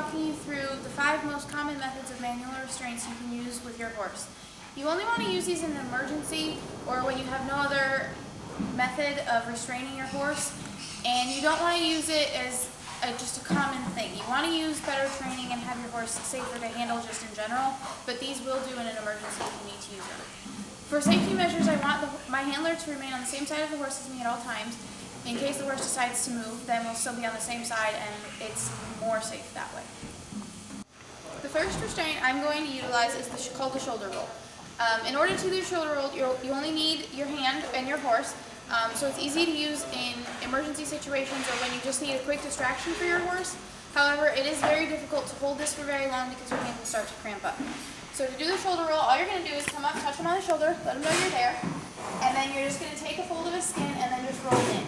walking you through the 5 most common methods of manual restraints you can use with your horse. You only want to use these in an emergency or when you have no other method of restraining your horse, and you don't want to use it as just a common thing. You want to use better training and have your horse safer to handle just in general, but these will do in an emergency if you need to use them. For safety measures, I want my handler to remain on the same side of the horse as me at all times. In case the horse decides to move, then we'll still be on the same side and it's more safe that way. The first restraint I'm going to utilize is called the shoulder roll. In order to do the shoulder roll, you only need your hand and your horse. So it's easy to use in emergency situations or when you just need a quick distraction for your horse. However, it is very difficult to hold this for very long because your hand will start to cramp up. So to do the shoulder roll, all you're going to do is come up, touch him on the shoulder, let him know you're there, and then you're just going to take a fold of his skin and then just roll it in.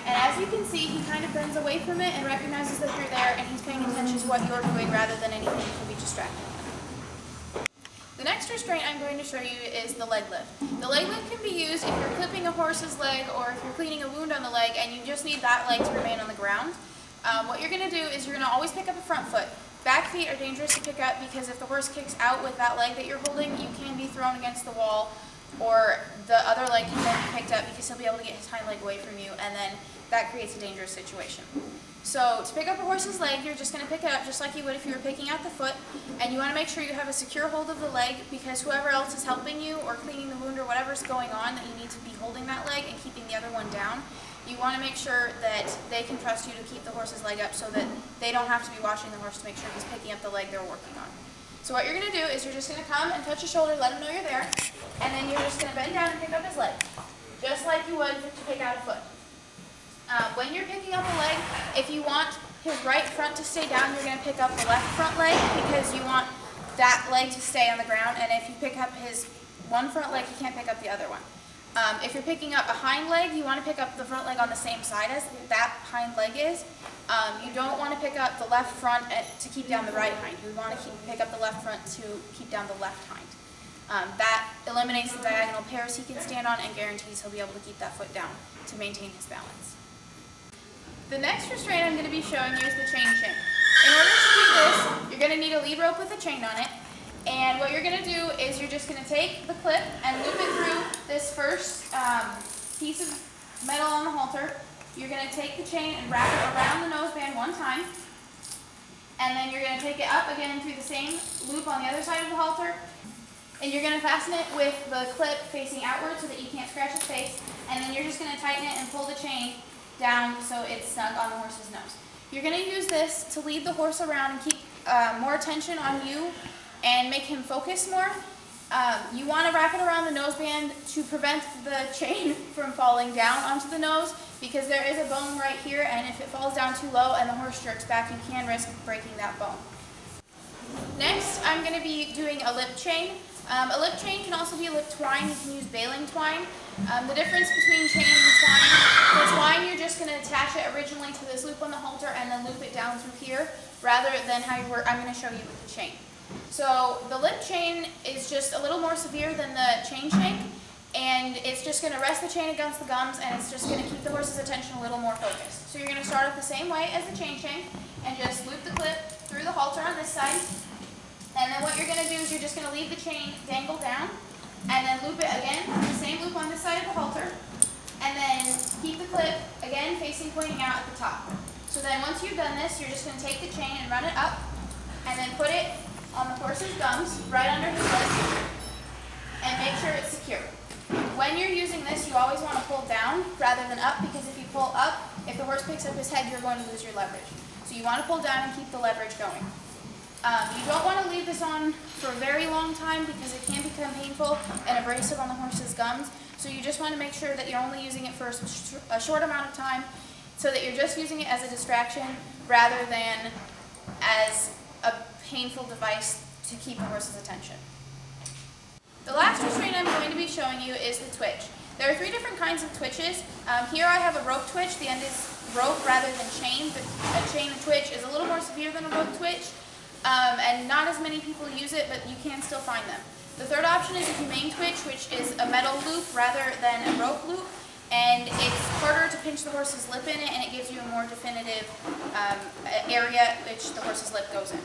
And as you can see, he kind of bends away from it and recognizes that you're there and he's paying attention to what you're doing rather than anything that could be distracting him. The next restraint I'm going to show you is the leg lift. The leg lift can be used if you're clipping a horse's leg or if you're cleaning a wound on the leg and you just need that leg to remain on the ground. What you're going to do is you're going to always pick up a front foot. Back feet are dangerous to pick up because if the horse kicks out with that leg that you're holding, you can be thrown against the wall, or the other leg can then be picked up because he'll be able to get his hind leg away from you, and then that creates a dangerous situation. So to pick up a horse's leg, you're just going to pick it up just like you would if you were picking out the foot, and you want to make sure you have a secure hold of the leg because whoever else is helping you or cleaning the wound or whatever's going on, that you need to be holding that leg and keeping the other one down. You want to make sure that they can trust you to keep the horse's leg up so that they don't have to be watching the horse to make sure he's picking up the leg they're working on. So what you're going to do is you're just going to come and touch his shoulder, let him know you're there, and then you're just going to bend down and pick up his leg, just like you would to pick out a foot. When you're picking up a leg, if you want his right front to stay down, you're going to pick up the left front leg because you want that leg to stay on the ground, and if you pick up his one front leg, you can't pick up the other one. If you're picking up a hind leg, you want to pick up the front leg on the same side as that hind leg is. You don't want to pick up the left front to keep down the right hind. You want to pick up the left front to keep down the left hind. That eliminates the diagonal pairs he can stand on and guarantees he'll be able to keep that foot down to maintain his balance. The next restraint I'm going to be showing you is the chain shank. In order to do this, you're going to need a lead rope with a chain on it. And what you're going to do is you're just going to take the clip and loop it through this first piece of metal on the halter. You're going to take the chain and wrap it around the noseband one time. And then you're going to take it up again through the same loop on the other side of the halter. And you're going to fasten it with the clip facing outward so that you can't scratch his face. And then you're just going to tighten it and pull the chain down so it's snug on the horse's nose. You're going to use this to lead the horse around and keep more attention on you and make him focus more. You want to wrap it around the noseband to prevent the chain from falling down onto the nose because there is a bone right here, and if it falls down too low and the horse jerks back, you can risk breaking that bone. Next, I'm going to be doing a lip chain. A lip chain can also be a lip twine. You can use baling twine. The difference between chain and twine, for twine you're just going to attach it originally to this loop on the halter and then loop it down through here, rather than how you work. I'm going to show you with the chain. So the lip chain is just a little more severe than the chain shank, and it's just going to rest the chain against the gums, and it's just going to keep the horse's attention a little more focused. So you're going to start off the same way as the chain shank and just loop the clip through the halter on this side. And then what you're going to do is you're just going to leave the chain dangle down and then loop it again, the same loop on this side of the halter, and then keep the clip again pointing out at the top. So then once you've done this, you're just going to take the chain and run it up and then put it on the horse's gums right under his lips and make sure it's secure. When you're using this, you always want to pull down rather than up, because if you pull up, if the horse picks up his head, you're going to lose your leverage. So you want to pull down and keep the leverage going. You don't want to leave this on for a very long time because it can become painful and abrasive on the horse's gums. So you just want to make sure that you're only using it for a short amount of time so that you're just using it as a distraction rather than as a painful device to keep the horse's attention. The last restraint I'm going to be showing you is the twitch. There are 3 different kinds of twitches. Here I have a rope twitch. The end is rope rather than chain, but a chain twitch is a little more severe than a rope twitch. And not as many people use it, but you can still find them. The third option is a humane twitch, which is a metal loop rather than a rope loop. and it's harder to pinch the horse's lip in it, and it gives you a more definitive area which the horse's lip goes in.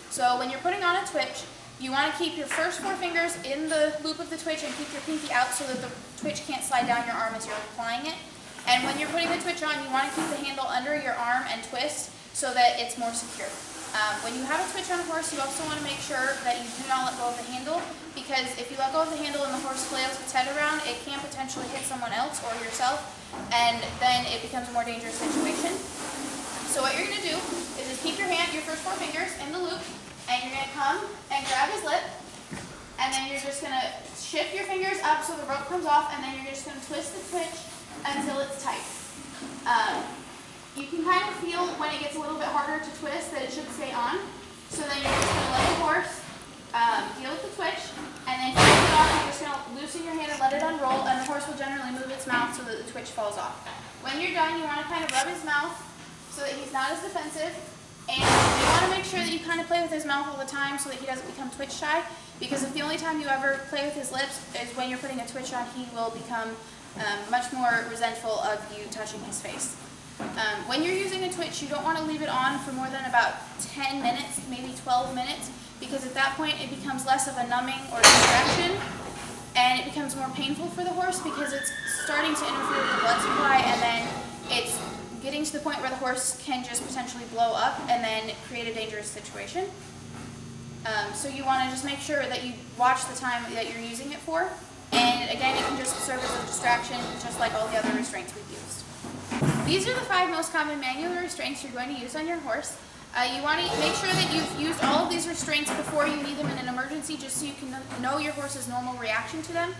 So when you're putting on a twitch, you want to keep your first 4 fingers in the loop of the twitch and keep your pinky out so that the twitch can't slide down your arm as you're applying it. And when you're putting the twitch on, you want to keep the handle under your arm and twist so that it's more secure. When you have a twitch on a horse, you also want to make sure that you do not let go of the handle, because if you let go of the handle and the horse flails its head around, it can potentially hit someone else or yourself, and then it becomes a more dangerous situation. So what you're going to do is just keep your first 4 fingers in the loop, and you're going to come and grab his lip, and then you're just going to shift your fingers up so the rope comes off, and then you're just going to twist the twitch until it's tight. You can kind of feel when it gets a little bit harder to twist that it should stay on. So then you're just going to let the horse deal with the twitch, and then to take it off, you're just going to loosen your hand and let it unroll, and the horse will generally move its mouth so that the twitch falls off. When you're done, you want to kind of rub his mouth so that he's not as defensive, and you want to make sure that you kind of play with his mouth all the time so that he doesn't become twitch shy, because if the only time you ever play with his lips is when you're putting a twitch on, he will become much more resentful of you touching his face. When you're using a twitch, you don't want to leave it on for more than about 10 minutes, maybe 12 minutes, because at that point it becomes less of a numbing or distraction, and it becomes more painful for the horse because it's starting to interfere with the blood supply, and then it's getting to the point where the horse can just potentially blow up and then create a dangerous situation. So you want to just make sure that you watch the time that you're using it for, and again, it can just serve as a distraction, just like all the other restraints we've used. These are the 5 most common manual restraints you're going to use on your horse. You want to make sure that you've used all of these restraints before you need them in an emergency, just so you can know your horse's normal reaction to them.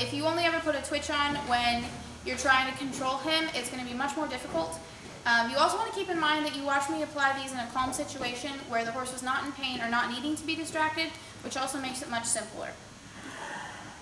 If you only ever put a twitch on when you're trying to control him, it's going to be much more difficult. You also want to keep in mind that you watch me apply these in a calm situation where the horse is not in pain or not needing to be distracted, which also makes it much simpler.